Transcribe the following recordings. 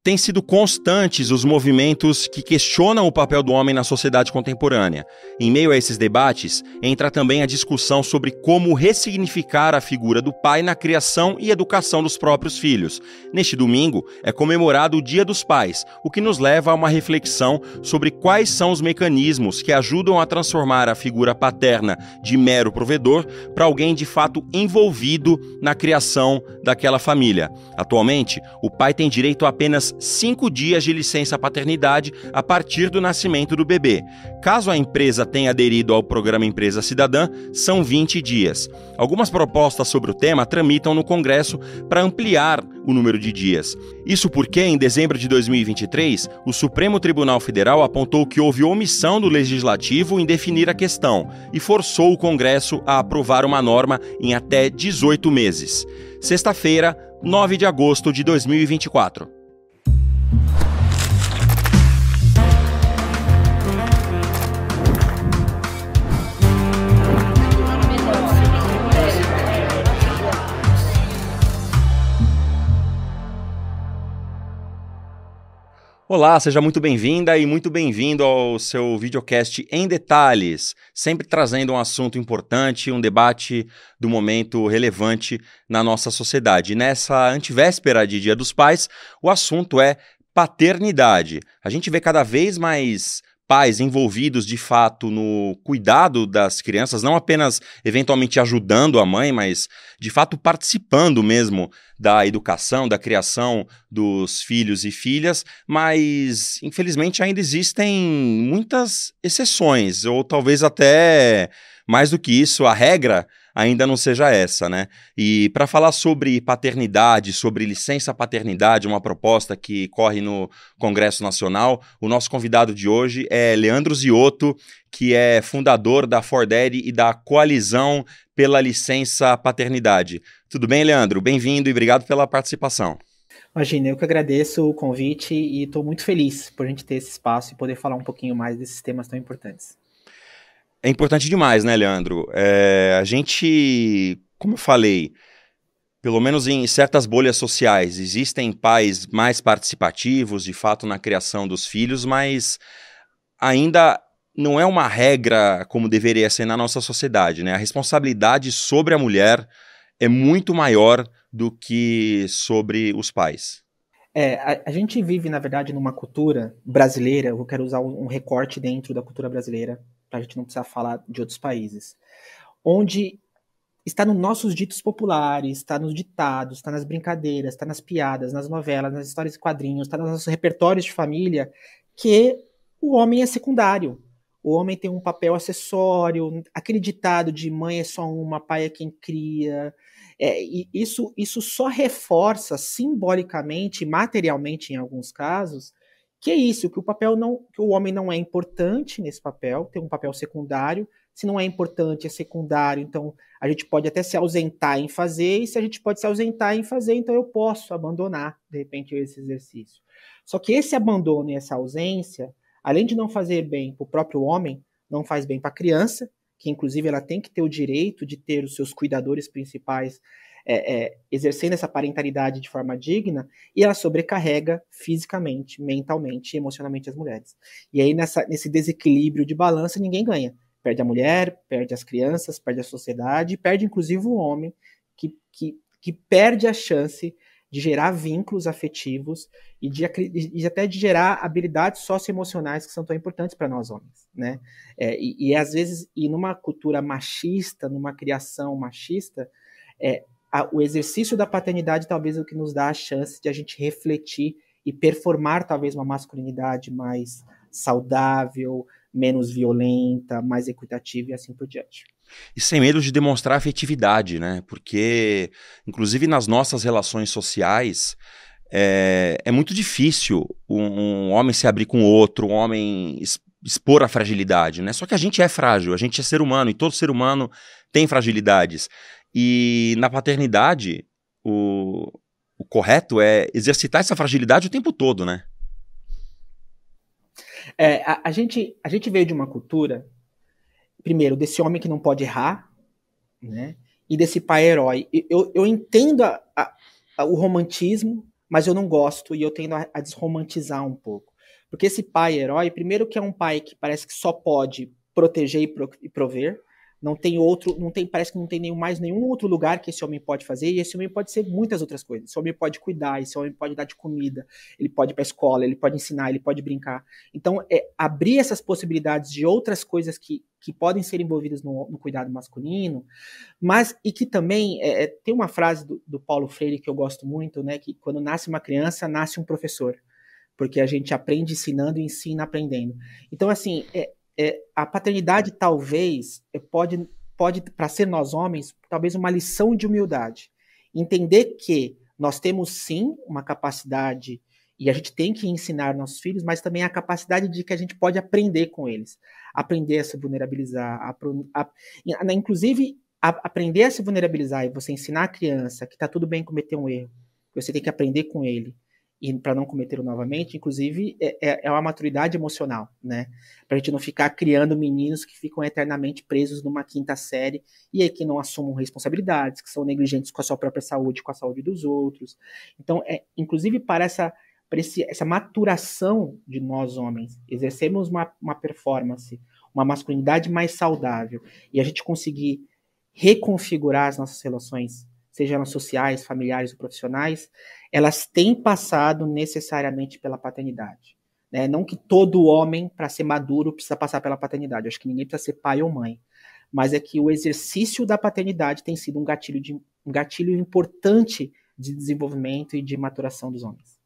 Têm sido constantes os movimentos que questionam o papel do homem na sociedade contemporânea. Em meio a esses debates, entra também a discussão sobre como ressignificar a figura do pai na criação e educação dos próprios filhos. Neste domingo, é comemorado o Dia dos Pais, o que nos leva a uma reflexão sobre quais são os mecanismos que ajudam a transformar a figura paterna de mero provedor para alguém de fato envolvido na criação daquela família. Atualmente, o pai tem direito a apenas 5 dias de licença paternidade a partir do nascimento do bebê. Caso a empresa tenha aderido ao programa Empresa Cidadã, são 20 dias. Algumas propostas sobre o tema tramitam no Congresso para ampliar o número de dias. Isso porque, em dezembro de 2023, o Supremo Tribunal Federal apontou que houve omissão do Legislativo em definir a questão e forçou o Congresso a aprovar uma norma em até 18 meses. Sexta-feira, 9 de agosto de 2024. Olá, seja muito bem-vinda e muito bem-vindo ao seu videocast Em Detalhes, sempre trazendo um assunto importante, um debate do momento relevante na nossa sociedade. Nessa antivéspera de Dia dos Pais, o assunto é paternidade. A gente vê cada vez mais pais envolvidos de fato no cuidado das crianças, não apenas eventualmente ajudando a mãe, mas de fato participando mesmo da educação, da criação dos filhos e filhas, mas infelizmente ainda existem muitas exceções, ou talvez até mais do que isso, a regra ainda não seja essa, né? E para falar sobre paternidade, sobre licença paternidade, uma proposta que corre no Congresso Nacional, o nosso convidado de hoje é Leandro Ziotto, que é fundador da For Daddy e da Coalizão pela Licença Paternidade. Tudo bem, Leandro? Bem-vindo e obrigado pela participação. Imagina, eu que agradeço o convite e estou muito feliz por a gente ter esse espaço e poder falar um pouquinho mais desses temas tão importantes. É importante demais, né, Leandro? A gente, como eu falei, pelo menos em certas bolhas sociais, existem pais mais participativos, de fato, na criação dos filhos, mas ainda não é uma regra como deveria ser na nossa sociedade, né? A responsabilidade sobre a mulher é muito maior do que sobre os pais. A gente vive, na verdade, numa cultura brasileira, eu quero usar um recorte dentro da cultura brasileira, para a gente não precisar falar de outros países, onde está nos nossos ditos populares, está nos ditados, está nas brincadeiras, está nas piadas, nas novelas, nas histórias e quadrinhos, está nos nossos repertórios de família, que o homem é secundário. O homem tem um papel acessório, aquele ditado de mãe é só uma, pai é quem cria. E isso só reforça simbolicamente, materialmente em alguns casos, que é isso, que que o homem não é importante nesse papel, tem um papel secundário. Se não é importante, é secundário, então a gente pode até se ausentar em fazer, e se a gente pode se ausentar em fazer, então eu posso abandonar, de repente, esse exercício. Só que esse abandono e essa ausência, além de não fazer bem para o próprio homem, não faz bem para a criança, que inclusive ela tem que ter o direito de ter os seus cuidadores principais exercendo essa parentalidade de forma digna, e ela sobrecarrega fisicamente, mentalmente e emocionalmente as mulheres. E aí nesse desequilíbrio de balança ninguém ganha. Perde a mulher, perde as crianças, perde a sociedade, perde inclusive o homem, que perde a chance de gerar vínculos afetivos e até de gerar habilidades socioemocionais que são tão importantes para nós homens, né? Às vezes, numa cultura machista, numa criação machista, o exercício da paternidade talvez é o que nos dá a chance de a gente refletir e performar talvez uma masculinidade mais saudável, menos violenta, mais equitativa e assim por diante. E sem medo de demonstrar afetividade, né? Porque, inclusive nas nossas relações sociais, é muito difícil um homem se abrir com o outro, um homem expor a fragilidade, né? Só que a gente é frágil, a gente é ser humano e todo ser humano tem fragilidades. E na paternidade, o correto é exercitar essa fragilidade o tempo todo, né? A gente veio de uma cultura, primeiro, desse homem que não pode errar, né? E desse pai herói. Eu entendo o romantismo, mas eu não gosto e eu tendo a desromantizar um pouco. Porque esse pai herói, primeiro que é um pai que parece que só pode proteger e prover, não tem outro, não tem, parece que não tem mais nenhum outro lugar que esse homem pode fazer, e esse homem pode ser muitas outras coisas. Esse homem pode cuidar, esse homem pode dar de comida, ele pode ir para a escola, ele pode ensinar, ele pode brincar. Então, abrir essas possibilidades de outras coisas que podem ser envolvidas no cuidado masculino, mas e que também tem uma frase do Paulo Freire que eu gosto muito, né, que quando nasce uma criança, nasce um professor, porque a gente aprende ensinando e ensina aprendendo. Então, assim, a paternidade talvez pode para ser nós homens, talvez uma lição de humildade. Entender que nós temos sim uma capacidade e a gente tem que ensinar nossos filhos, mas também a capacidade de que a gente pode aprender com eles. Aprender a se vulnerabilizar, inclusive aprender a se vulnerabilizar e você ensinar a criança que está tudo bem cometer um erro, que você tem que aprender com ele e para não cometê-lo novamente, inclusive é uma maturidade emocional, né? Para a gente não ficar criando meninos que ficam eternamente presos numa quinta série e aí que não assumam responsabilidades, que são negligentes com a sua própria saúde, com a saúde dos outros. Então, inclusive para essa maturação de nós homens, exercemos uma performance, uma masculinidade mais saudável e a gente conseguir reconfigurar as nossas relações, sejam elas sociais, familiares ou profissionais, elas têm passado necessariamente pela paternidade. Né? Não que todo homem, para ser maduro, precisa passar pela paternidade. Eu acho que ninguém precisa ser pai ou mãe. Mas é que o exercício da paternidade tem sido um gatilho importante de desenvolvimento e de maturação dos homens.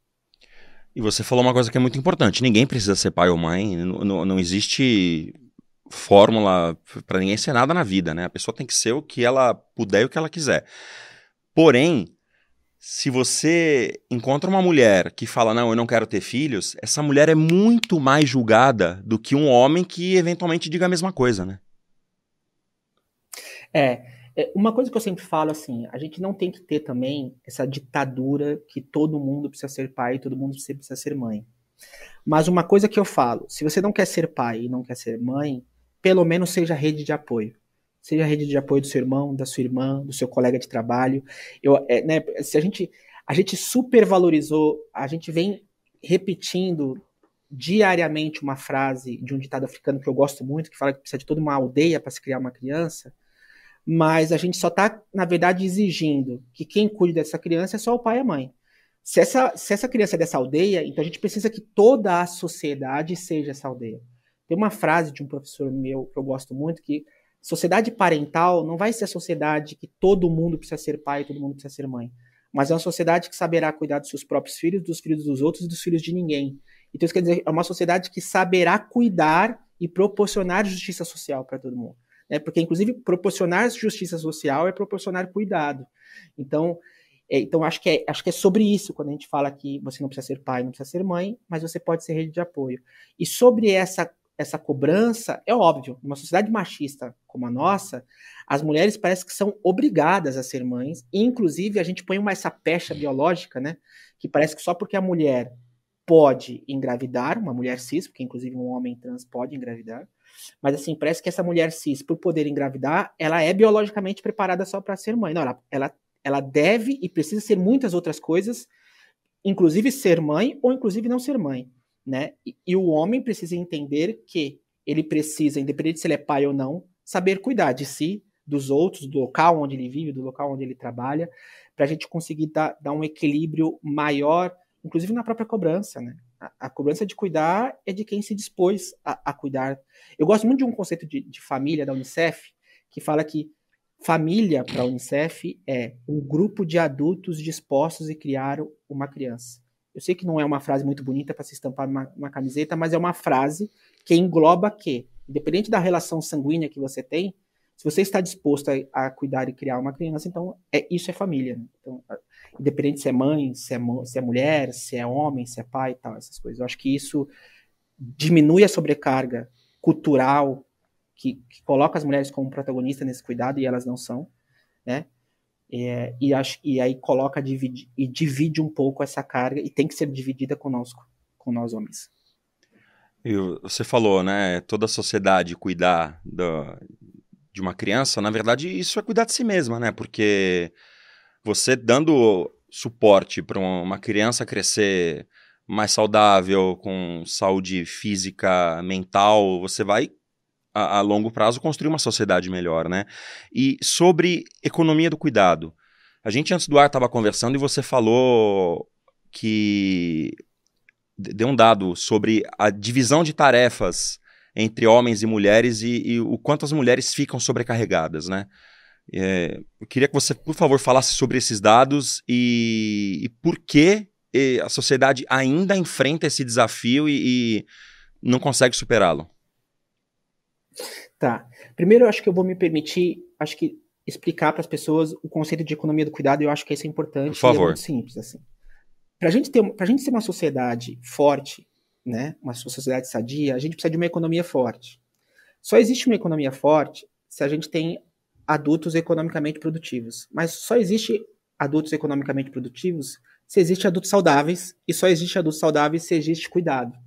E você falou uma coisa que é muito importante. Ninguém precisa ser pai ou mãe. Não existe fórmula para ninguém ser nada na vida, né? A pessoa tem que ser o que ela puder e o que ela quiser. Porém, se você encontra uma mulher que fala, não, eu não quero ter filhos, essa mulher é muito mais julgada do que um homem que eventualmente diga a mesma coisa, né? Uma coisa que eu sempre falo, assim, a gente não tem que ter também essa ditadura que todo mundo precisa ser pai, todo mundo precisa ser mãe. Mas uma coisa que eu falo, se você não quer ser pai e não quer ser mãe, pelo menos seja rede de apoio. Seja a rede de apoio do seu irmão, da sua irmã, do seu colega de trabalho. Se a gente supervalorizou, a gente vem repetindo diariamente uma frase de um ditado africano que eu gosto muito, que fala que precisa de toda uma aldeia para se criar uma criança, mas a gente só está, na verdade, exigindo que quem cuide dessa criança é só o pai e a mãe. Se essa criança é dessa aldeia, então a gente precisa que toda a sociedade seja essa aldeia. Tem uma frase de um professor meu que eu gosto muito, que sociedade parental não vai ser a sociedade que todo mundo precisa ser pai, todo mundo precisa ser mãe. Mas é uma sociedade que saberá cuidar dos seus próprios filhos, dos filhos dos outros e dos filhos de ninguém. Então isso quer dizer, é uma sociedade que saberá cuidar e proporcionar justiça social para todo mundo. Né? Porque, inclusive, proporcionar justiça social é proporcionar cuidado. Então acho que é sobre isso quando a gente fala que você não precisa ser pai, não precisa ser mãe, mas você pode ser rede de apoio. E sobre essa cobrança, é óbvio, numa sociedade machista como a nossa, as mulheres parece que são obrigadas a ser mães, e inclusive a gente põe essa pecha biológica, né, que parece que só porque a mulher pode engravidar, uma mulher cis, porque inclusive um homem trans pode engravidar, mas assim, parece que essa mulher cis, por poder engravidar, ela é biologicamente preparada só para ser mãe. Não, ela deve e precisa ser muitas outras coisas, inclusive ser mãe ou inclusive não ser mãe. Né? E o homem precisa entender que ele precisa, independente se ele é pai ou não, saber cuidar de si, dos outros, do local onde ele vive, do local onde ele trabalha, para a gente conseguir dar um equilíbrio maior, inclusive na própria cobrança. Né? A cobrança de cuidar é de quem se dispôs a cuidar. Eu gosto muito de um conceito de família da Unicef, que fala que família para a Unicef é um grupo de adultos dispostos a criar uma criança. Eu sei que não é uma frase muito bonita para se estampar numa camiseta, mas é uma frase que engloba que, independente da relação sanguínea que você tem, se você está disposto a cuidar e criar uma criança, então isso é família. Né? Então, independente se é mãe, se é mulher, se é homem, se é pai e tal, essas coisas. Eu acho que isso diminui a sobrecarga cultural que coloca as mulheres como protagonistas nesse cuidado e elas não são, né? E aí divide um pouco essa carga e tem que ser dividida conosco, com nós homens. E você falou, né? Toda a sociedade cuidar de uma criança, na verdade, isso é cuidar de si mesma, né? Porque você dando suporte para uma criança crescer mais saudável, com saúde física, mental, você vai, a longo prazo, construir uma sociedade melhor, né? E sobre economia do cuidado, a gente antes do ar estava conversando e você falou que deu um dado sobre a divisão de tarefas entre homens e mulheres e o quanto as mulheres ficam sobrecarregadas, né? Eu queria que você, por favor, falasse sobre esses dados e por que a sociedade ainda enfrenta esse desafio e não consegue superá-lo. Tá. Primeiro, eu acho que eu vou me permitir, acho que explicar para as pessoas o conceito de economia do cuidado. Eu acho que isso é Por importante e é favor. muito simples, assim. Para a gente ser uma sociedade forte, né, uma sociedade sadia, a gente precisa de uma economia forte. Só existe uma economia forte se a gente tem adultos economicamente produtivos. Mas só existe adultos economicamente produtivos se existe adultos saudáveis, e só existe adultos saudáveis se existe cuidado.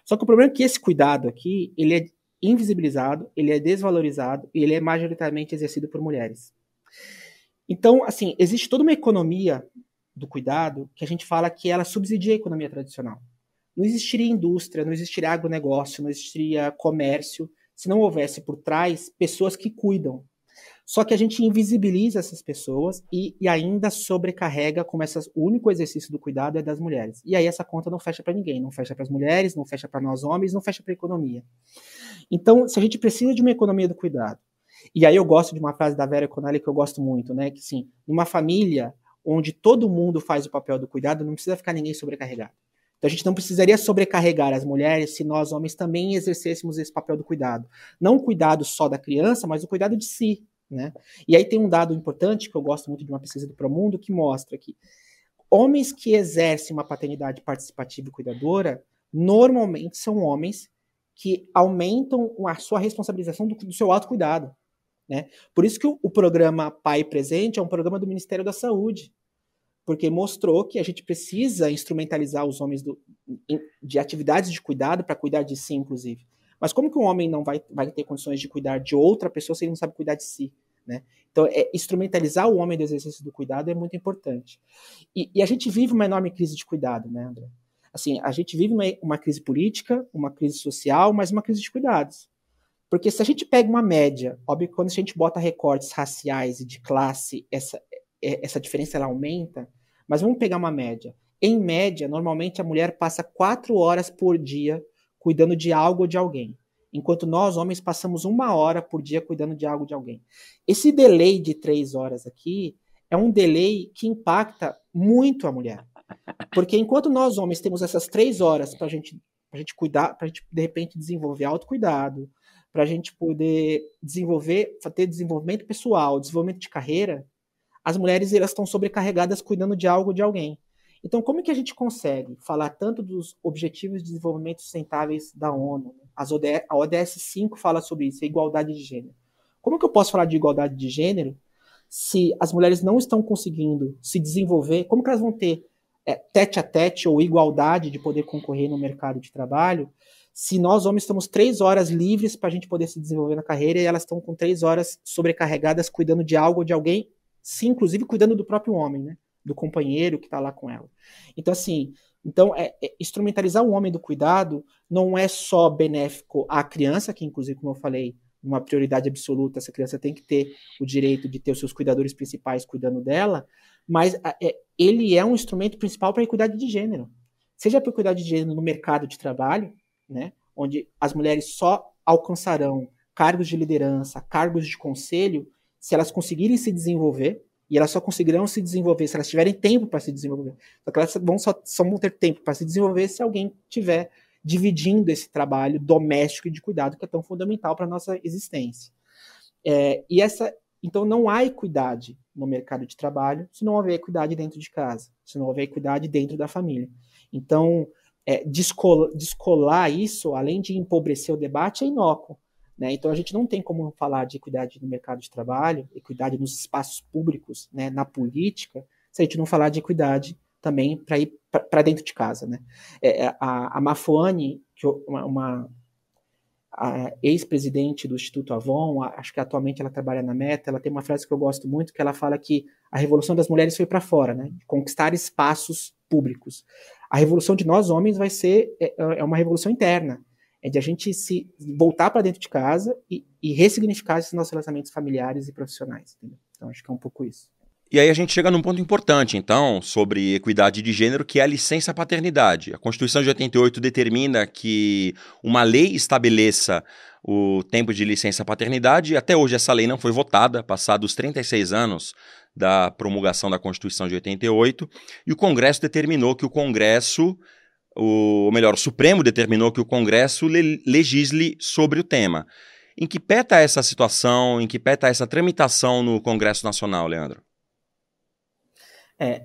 Só que o problema é que esse cuidado aqui, ele é invisibilizado, ele é desvalorizado e ele é majoritariamente exercido por mulheres. Então, assim, existe toda uma economia do cuidado que a gente fala que ela subsidia a economia tradicional. Não existiria indústria, não existiria agronegócio, não existiria comércio se não houvesse por trás pessoas que cuidam. Só que a gente invisibiliza essas pessoas e ainda sobrecarrega como o único exercício do cuidado é das mulheres. E aí essa conta não fecha para ninguém, não fecha para as mulheres, não fecha para nós homens, não fecha para a economia. Então, se a gente precisa de uma economia do cuidado, e aí eu gosto de uma frase da Vera Conelli que eu gosto muito, né? Que sim, numa família onde todo mundo faz o papel do cuidado, não precisa ficar ninguém sobrecarregado. Então a gente não precisaria sobrecarregar as mulheres se nós homens também exercêssemos esse papel do cuidado. Não o cuidado só da criança, mas o cuidado de si, né? E aí tem um dado importante que eu gosto muito de uma pesquisa do Promundo que mostra que homens que exercem uma paternidade participativa e cuidadora normalmente são homens que aumentam a sua responsabilização do seu autocuidado. Né? Por isso que o programa Pai Presente é um programa do Ministério da Saúde, porque mostrou que a gente precisa instrumentalizar os homens de atividades de cuidado para cuidar de si, inclusive. Mas como que um homem não vai ter condições de cuidar de outra pessoa se ele não sabe cuidar de si? Né? Então, instrumentalizar o homem do exercício do cuidado é muito importante. E a gente vive uma enorme crise de cuidado, né, André? Assim, a gente vive uma crise política, uma crise social, mas uma crise de cuidados. Porque se a gente pega uma média, óbvio que quando a gente bota recortes raciais e de classe, essa diferença ela aumenta, mas vamos pegar uma média. Em média, normalmente a mulher passa 4 horas por dia cuidando de algo ou de alguém, enquanto nós, homens, passamos 1 hora por dia cuidando de algo ou de alguém. Esse delay de 3 horas aqui é um delay que impacta muito a mulher. Porque enquanto nós, homens, temos essas 3 horas para a gente cuidar, para a gente, de repente, desenvolver autocuidado, para a gente poder ter desenvolvimento pessoal, desenvolvimento de carreira, as mulheres elas estão sobrecarregadas cuidando de algo ou de alguém. Então, como é que a gente consegue falar tanto dos Objetivos de Desenvolvimento Sustentáveis da ONU? A ODS 5 fala sobre isso, a igualdade de gênero. Como que eu posso falar de igualdade de gênero se as mulheres não estão conseguindo se desenvolver? Como que elas vão ter tete a tete ou igualdade de poder concorrer no mercado de trabalho se nós homens estamos 3 horas livres para a gente poder se desenvolver na carreira e elas estão com 3 horas sobrecarregadas cuidando de algo ou de alguém, sim, inclusive cuidando do próprio homem, né? Do companheiro que está lá com ela. Então, assim, instrumentalizar o homem do cuidado não é só benéfico à criança, que inclusive, como eu falei, uma prioridade absoluta, essa criança tem que ter o direito de ter os seus cuidadores principais cuidando dela, mas ele é um instrumento principal para a equidade de gênero. Seja para a equidade de gênero no mercado de trabalho, né, onde as mulheres só alcançarão cargos de liderança, cargos de conselho, se elas conseguirem se desenvolver, e elas só conseguirão se desenvolver se elas tiverem tempo para se desenvolver. Só que elas só vão ter tempo para se desenvolver se alguém tiver dividindo esse trabalho doméstico e de cuidado que é tão fundamental para a nossa existência. Então não há equidade no mercado de trabalho se não houver equidade dentro de casa, se não houver equidade dentro da família. Então, descolar isso, além de empobrecer o debate, é inócuo. Né? Então a gente não tem como falar de equidade no mercado de trabalho, equidade nos espaços públicos, né, na política, se a gente não falar de equidade também para ir para dentro de casa. Né? A Mafuane, a ex-presidente do Instituto Avon, acho que atualmente ela trabalha na Meta, ela tem uma frase que eu gosto muito, que ela fala que a revolução das mulheres foi para fora, né? Conquistar espaços públicos. A revolução de nós homens vai ser uma revolução interna, é de a gente se voltar para dentro de casa e ressignificar esses nossos relacionamentos familiares e profissionais. Entendeu? Então acho que é um pouco isso. E aí a gente chega num ponto importante, então, sobre equidade de gênero, que é a licença paternidade. A Constituição de 88 determina que uma lei estabeleça o tempo de licença paternidade, e até hoje essa lei não foi votada, passados 36 anos da promulgação da Constituição de 88, e o Congresso determinou que o Congresso, ou melhor, o Supremo determinou que o Congresso legisle sobre o tema. Em que pé está essa situação, em que pé está essa tramitação no Congresso Nacional, Leandro?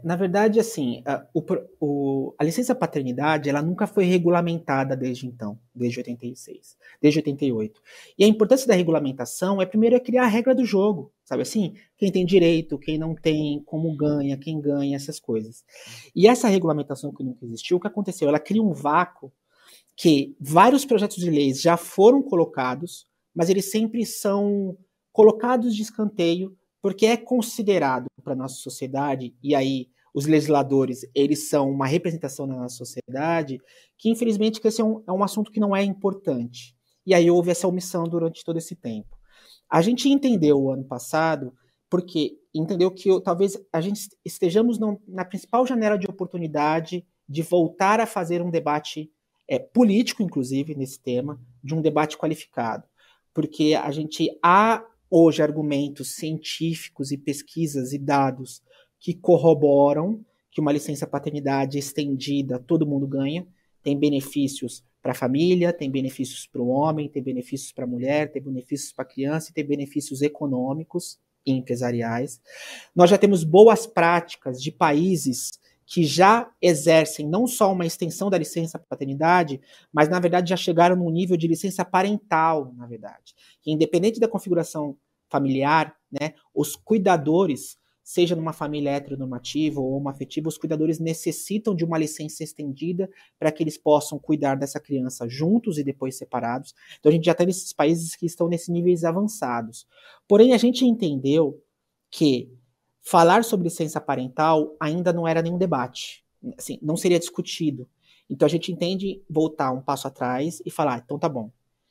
Na verdade, assim, a licença paternidade, ela nunca foi regulamentada desde então, desde 86, desde 88. E a importância da regulamentação primeiro, criar a regra do jogo, sabe assim? Quem tem direito, quem não tem, como ganha, quem ganha, essas coisas. E essa regulamentação que nunca existiu, o que aconteceu? Ela cria um vácuo que vários projetos de leis já foram colocados, mas eles sempre são colocados de escanteio, porque é considerado para a nossa sociedade, e aí os legisladores, eles são uma representação da nossa sociedade, que infelizmente esse é um assunto que não é importante. E aí houve essa omissão durante todo esse tempo. A gente entendeu o ano passado, porque entendeu que talvez a gente estejamos na principal janela de oportunidade de voltar a fazer um debate político, inclusive, nesse tema, de um debate qualificado. Porque a gente há hoje argumentos científicos e pesquisas e dados que corroboram que uma licença paternidade estendida todo mundo ganha, tem benefícios para a família, tem benefícios para o homem, tem benefícios para a mulher, tem benefícios para a criança e tem benefícios econômicos e empresariais. Nós já temos boas práticas de países que já exercem não só uma extensão da licença paternidade, mas, na verdade, já chegaram num nível de licença parental, na verdade. Que, independente da configuração familiar, né, os cuidadores, seja numa família heteronormativa ou uma afetiva, os cuidadores necessitam de uma licença estendida para que eles possam cuidar dessa criança juntos e depois separados. Então, a gente já tem esses países que estão nesses níveis avançados. Porém, a gente entendeu que falar sobre licença parental ainda não era nenhum debate, assim, não seria discutido. Então a gente entende voltar um passo atrás e falar, então tá bom.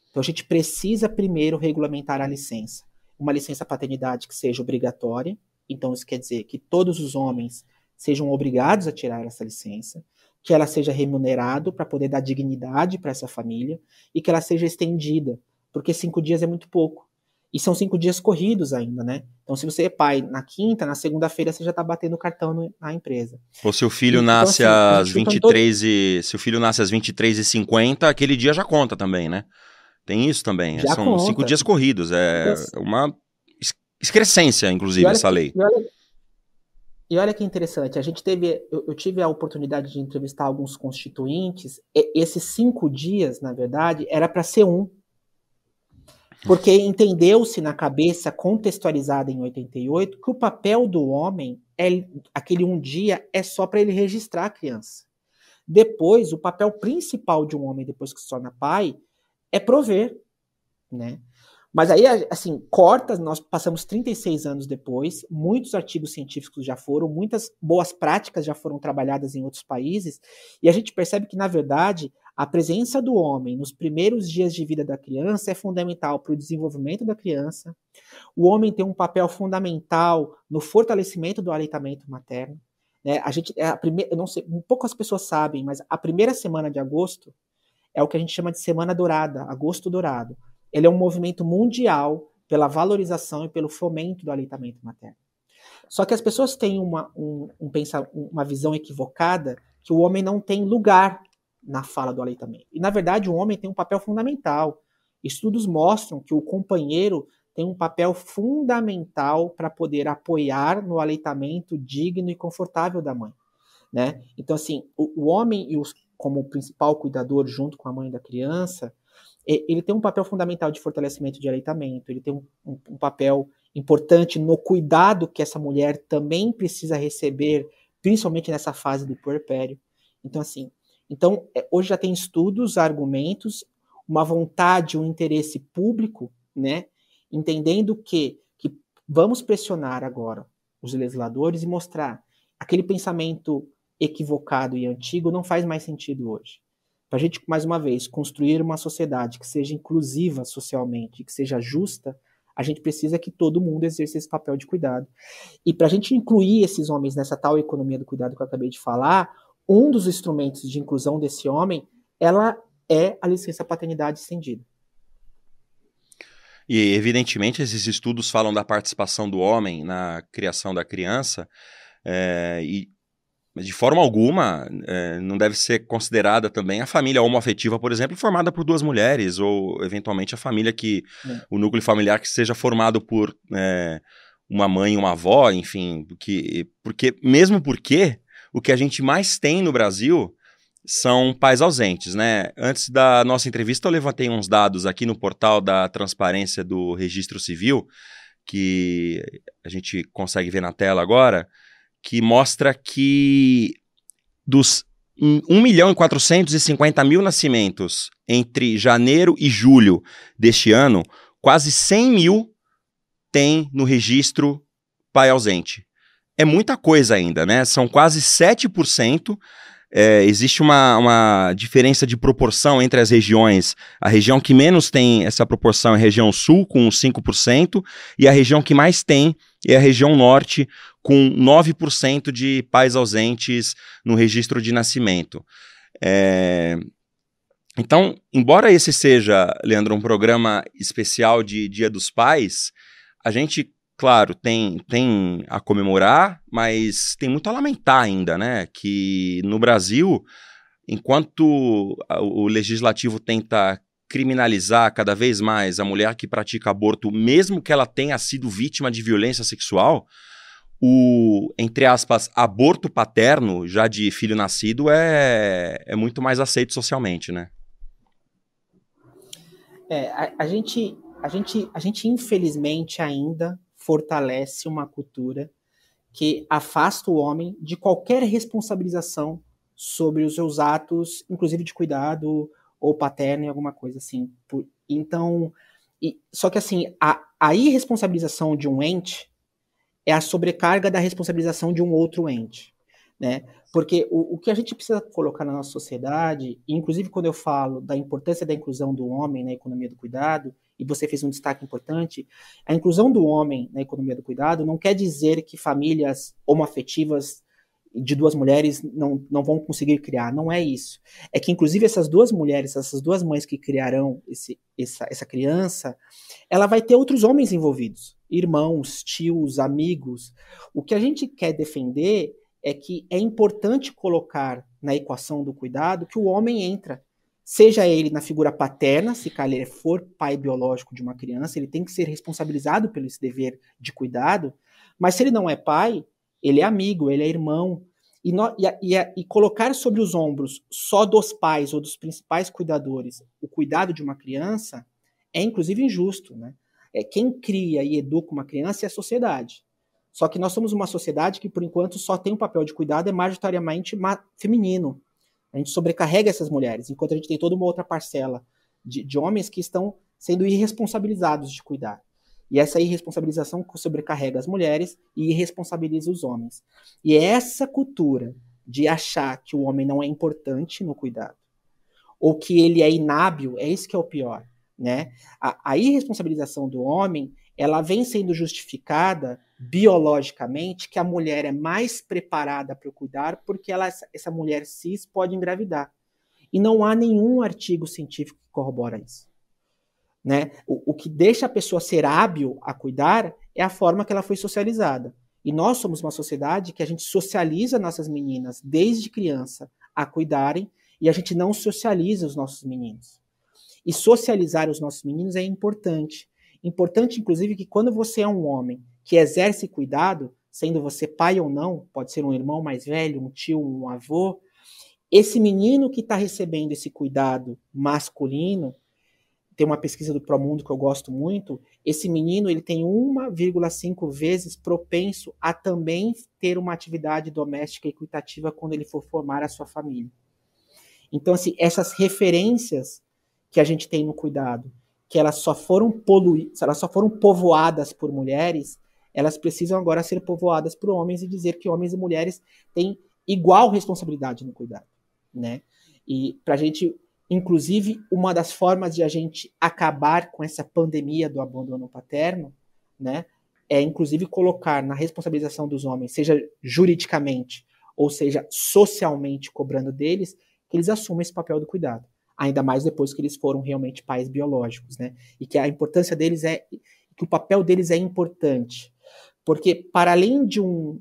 Então a gente precisa primeiro regulamentar a licença. Uma licença paternidade que seja obrigatória, então isso quer dizer que todos os homens sejam obrigados a tirar essa licença, que ela seja remunerada para poder dar dignidade para essa família e que ela seja estendida, porque 5 dias é muito pouco. E são 5 dias corridos ainda, né? Então, se você é pai na quinta, na segunda-feira você já está batendo o cartão na empresa. Ou se o filho nasce às 23 e se o filho nasce às 23h50, aquele dia já conta também, né? Tem isso também. Já são conta. 5 dias corridos. É uma excrescência, inclusive, essa lei. E olha que interessante, eu tive a oportunidade de entrevistar alguns constituintes. Esses 5 dias, na verdade, era para ser um. Porque entendeu-se na cabeça, contextualizada em 88, que o papel do homem, aquele um dia, é só para ele registrar a criança. Depois, o papel principal de um homem, depois que se torna pai, é prover, né? Mas aí, assim, nós passamos 36 anos depois, muitos artigos científicos já foram, muitas boas práticas já foram trabalhadas em outros países, e a gente percebe que, na verdade, a presença do homem nos primeiros dias de vida da criança é fundamental para o desenvolvimento da criança. O homem tem um papel fundamental no fortalecimento do aleitamento materno, né? Eu não sei, poucas pessoas sabem, mas a primeira semana de agosto é o que a gente chama de Semana Dourada, Agosto Dourado. Ele é um movimento mundial pela valorização e pelo fomento do aleitamento materno. Só que as pessoas têm uma visão equivocada que o homem não tem lugar na fala do aleitamento. E, na verdade, o homem tem um papel fundamental. Estudos mostram que o companheiro tem um papel fundamental para poder apoiar no aleitamento digno e confortável da mãe, né? Então, assim, o homem, como principal cuidador junto com a mãe da criança, ele tem um papel fundamental de fortalecimento de aleitamento, ele tem um papel importante no cuidado que essa mulher também precisa receber, principalmente nessa fase do puerpério. Então, assim, hoje já tem estudos, argumentos, uma vontade, um interesse público, né, entendendo que vamos pressionar agora os legisladores e mostrar aquele pensamento equivocado e antigo não faz mais sentido hoje. Para a gente, mais uma vez, construir uma sociedade que seja inclusiva socialmente, que seja justa, a gente precisa que todo mundo exerça esse papel de cuidado. E para a gente incluir esses homens nessa tal economia do cuidado que eu acabei de falar, um dos instrumentos de inclusão desse homem, ela é a licença paternidade estendida. E, evidentemente, esses estudos falam da participação do homem na criação da criança, mas de forma alguma não deve ser considerada também a família homoafetiva, por exemplo, formada por duas mulheres, ou eventualmente a família o núcleo familiar que seja formado por uma mãe e uma avó, enfim, mesmo porque o que a gente mais tem no Brasil são pais ausentes, né? Antes da nossa entrevista eu levantei uns dados aqui no portal da transparência do Registro Civil, que a gente consegue ver na tela agora, que mostra que dos 1.450.000 nascimentos entre janeiro e julho deste ano, quase 100 mil tem no registro pai ausente. É muita coisa ainda, né? São quase 7%. Existe uma diferença de proporção entre as regiões. A região que menos tem essa proporção é a região sul, com 5%, e a região que mais tem é a região norte, com 9% de pais ausentes no registro de nascimento. Então, embora esse seja, Leandro, um programa especial de Dia dos Pais, a gente, claro, tem a comemorar, mas tem muito a lamentar ainda, né? Que no Brasil, enquanto o legislativo tenta criminalizar cada vez mais a mulher que pratica aborto, mesmo que ela tenha sido vítima de violência sexual, o, entre aspas, aborto paterno, já de filho nascido, é muito mais aceito socialmente, né? A gente infelizmente ainda fortalece uma cultura que afasta o homem de qualquer responsabilização sobre os seus atos, inclusive de cuidado ou paterno, alguma coisa assim. Então, só que assim, a irresponsabilização de um ente é a sobrecarga da responsabilização de um outro ente, né? Porque o que a gente precisa colocar na nossa sociedade, e inclusive quando eu falo da importância da inclusão do homem na economia do cuidado, e você fez um destaque importante, a inclusão do homem na economia do cuidado não quer dizer que famílias homoafetivas de duas mulheres não vão conseguir criar, não é isso. É que inclusive essas duas mulheres, essas duas mães que criarão essa criança, ela vai ter outros homens envolvidos, irmãos, tios, amigos. O que a gente quer defender é que é importante colocar na equação do cuidado que o homem entra, seja ele na figura paterna, se ele for pai biológico de uma criança, ele tem que ser responsabilizado pelo esse dever de cuidado, mas se ele não é pai, ele é amigo, ele é irmão, e colocar sobre os ombros só dos pais ou dos principais cuidadores o cuidado de uma criança é inclusive injusto, né? Quem cria e educa uma criança é a sociedade. Só que nós somos uma sociedade que, por enquanto, só tem um papel de cuidado, é majoritariamente feminino. A gente sobrecarrega essas mulheres, enquanto a gente tem toda uma outra parcela de homens que estão sendo irresponsabilizados de cuidar. E essa irresponsabilização sobrecarrega as mulheres e irresponsabiliza os homens. E é essa cultura de achar que o homem não é importante no cuidado, ou que ele é inábil, é isso que é o pior, né? A irresponsabilização do homem, ela vem sendo justificada biologicamente que a mulher é mais preparada para o cuidar porque essa mulher cis pode engravidar. E não há nenhum artigo científico que corrobora isso. Né? O que deixa a pessoa ser hábil a cuidar é a forma que ela foi socializada. E nós somos uma sociedade que a gente socializa nossas meninas desde criança a cuidarem e a gente não socializa os nossos meninos. E socializar os nossos meninos é importante. Importante, inclusive, que quando você é um homem que exerce cuidado, sendo você pai ou não, pode ser um irmão mais velho, um tio, um avô, esse menino que está recebendo esse cuidado masculino, tem uma pesquisa do Promundo que eu gosto muito, esse menino ele tem 1,5 vezes propenso a também ter uma atividade doméstica equitativa quando ele for formar a sua família. Então, assim, essas referências que a gente tem no cuidado, que elas só foram povoadas por mulheres, elas precisam agora ser povoadas por homens e dizer que homens e mulheres têm igual responsabilidade no cuidado, né? E pra gente, inclusive, uma das formas de a gente acabar com essa pandemia do abandono paterno, né, é inclusive colocar na responsabilização dos homens, seja juridicamente ou seja socialmente cobrando deles, que eles assumam esse papel do cuidado. Ainda mais depois que eles foram realmente pais biológicos, né? E que a importância deles que o papel deles é importante. Porque, para além de um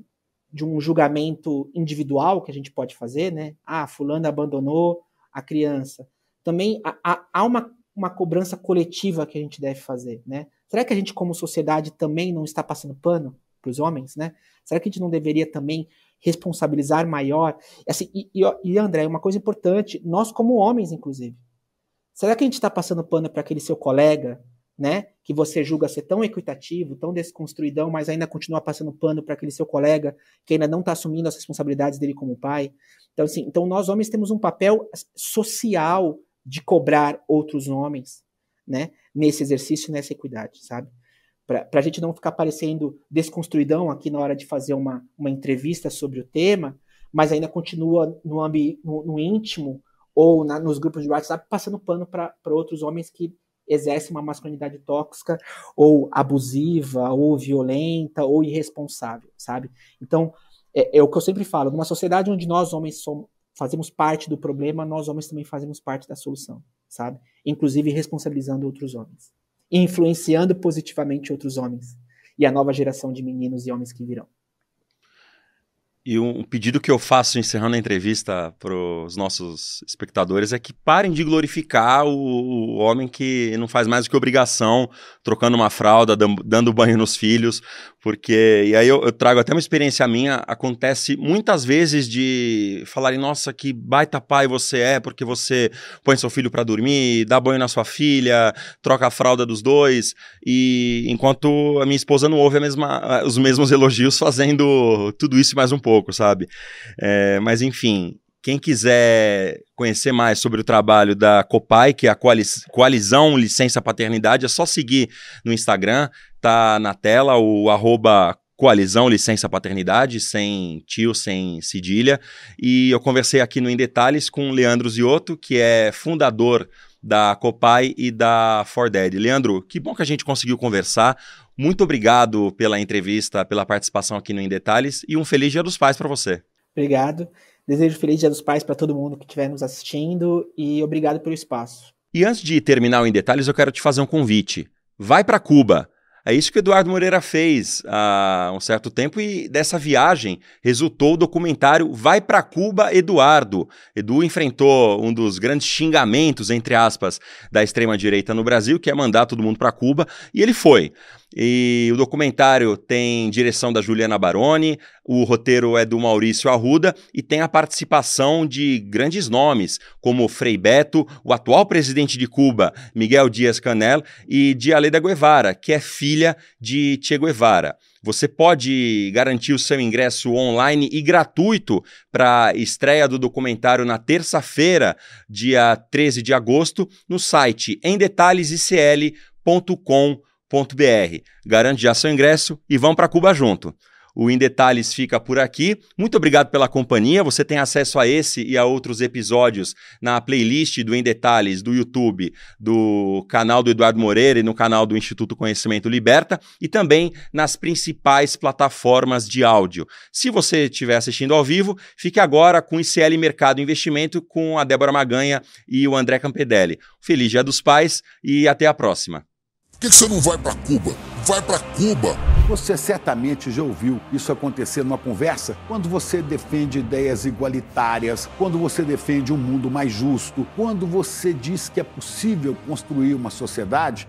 julgamento individual que a gente pode fazer, né? Ah, fulano abandonou a criança. Também há uma cobrança coletiva que a gente deve fazer, né? Será que a gente, como sociedade, também não está passando pano para os homens, né? Será que a gente não deveria também responsabilizar maior? Assim, e André, uma coisa importante, nós como homens, inclusive. Será que a gente está passando pano para aquele seu colega, né, que você julga ser tão equitativo, tão desconstruidão, mas ainda continua passando pano para aquele seu colega que ainda não está assumindo as responsabilidades dele como pai? Então, assim, então nós homens temos um papel social de cobrar outros homens, né, nesse exercício, nessa equidade, sabe? Para a gente não ficar parecendo desconstruidão aqui na hora de fazer uma entrevista sobre o tema, mas ainda continua no íntimo ou nos grupos de WhatsApp passando pano para outros homens que exercem uma masculinidade tóxica ou abusiva, ou violenta, ou irresponsável, sabe? Então, é o que eu sempre falo, numa sociedade onde nós homens fazemos parte do problema, nós homens também fazemos parte da solução, sabe? Inclusive responsabilizando outros homens, influenciando positivamente outros homens e a nova geração de meninos e homens que virão. E um pedido que eu faço encerrando a entrevista para os nossos espectadores é que parem de glorificar o homem que não faz mais do que obrigação, trocando uma fralda, dando banho nos filhos, porque, e aí eu trago até uma experiência minha, acontece muitas vezes de falarem, nossa, que baita pai você é, porque você põe seu filho para dormir, dá banho na sua filha, troca a fralda dos dois, e enquanto a minha esposa não ouve os mesmos elogios fazendo tudo isso e mais um pouco, sabe? Mas enfim, quem quiser conhecer mais sobre o trabalho da COPAI, que é a Coalizão Licença Paternidade, é só seguir no Instagram, tá na tela o @Coalizão Licença Paternidade, sem tio, sem cedilha, e eu conversei aqui no Em Detalhes com o Leandro Ziotto, que é fundador da COPAI e da For Dad. Leandro, que bom que a gente conseguiu conversar. Muito obrigado pela entrevista, pela participação aqui no Em Detalhes e um feliz Dia dos Pais para você. Obrigado. Desejo feliz Dia dos Pais para todo mundo que estiver nos assistindo e obrigado pelo espaço. E antes de terminar o Em Detalhes, eu quero te fazer um convite. Vai para Cuba. É isso que o Eduardo Moreira fez há um certo tempo e dessa viagem resultou o documentário Vai pra Cuba, Eduardo. Edu enfrentou um dos grandes xingamentos, entre aspas, da extrema-direita no Brasil, que é mandar todo mundo para Cuba, e ele foi. E o documentário tem direção da Juliana Baroni, o roteiro é do Maurício Arruda e tem a participação de grandes nomes, como Frei Beto, o atual presidente de Cuba, Miguel Díaz-Canel, e de Aleida Guevara, que é filha de Che Guevara. Você pode garantir o seu ingresso online e gratuito para a estreia do documentário na terça-feira, dia 13 de agosto, no site emdetalhesicl.com.br. Garante já seu ingresso e vão para Cuba junto. O Em Detalhes fica por aqui. Muito obrigado pela companhia. Você tem acesso a esse e a outros episódios na playlist do Em Detalhes do YouTube, do canal do Eduardo Moreira e no canal do Instituto Conhecimento Liberta e também nas principais plataformas de áudio. Se você estiver assistindo ao vivo, fique agora com o ICL Mercado Investimento com a Débora Maganha e o André Campedelli. Feliz Dia dos Pais e até a próxima. Por que você não vai para Cuba? Vai para Cuba! Você certamente já ouviu isso acontecer numa conversa quando você defende ideias igualitárias, quando você defende um mundo mais justo, quando você diz que é possível construir uma sociedade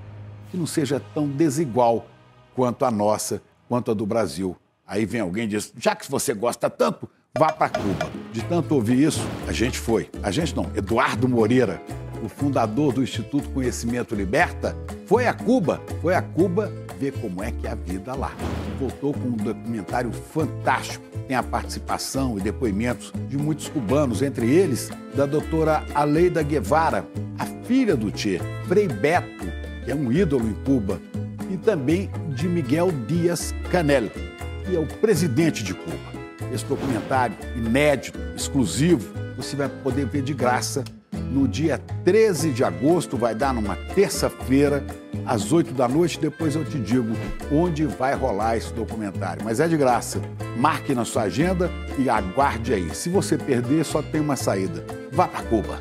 que não seja tão desigual quanto a nossa, quanto a do Brasil. Aí vem alguém e diz, já que você gosta tanto, vá para Cuba. De tanto ouvir isso, a gente foi. A gente não, Eduardo Moreira, o fundador do Instituto Conhecimento Liberta, foi a Cuba ver como é que é a vida lá. Voltou com um documentário fantástico. Tem a participação e depoimentos de muitos cubanos, entre eles da doutora Aleida Guevara, a filha do Che, Frei Beto, que é um ídolo em Cuba, e também de Miguel Díaz-Canel, que é o presidente de Cuba. Esse documentário inédito, exclusivo, você vai poder ver de graça no dia 13 de agosto, vai dar numa terça-feira, às 8 da noite. Depois eu te digo onde vai rolar esse documentário. Mas é de graça. Marque na sua agenda e aguarde aí. Se você perder, só tem uma saída. Vá para Cuba.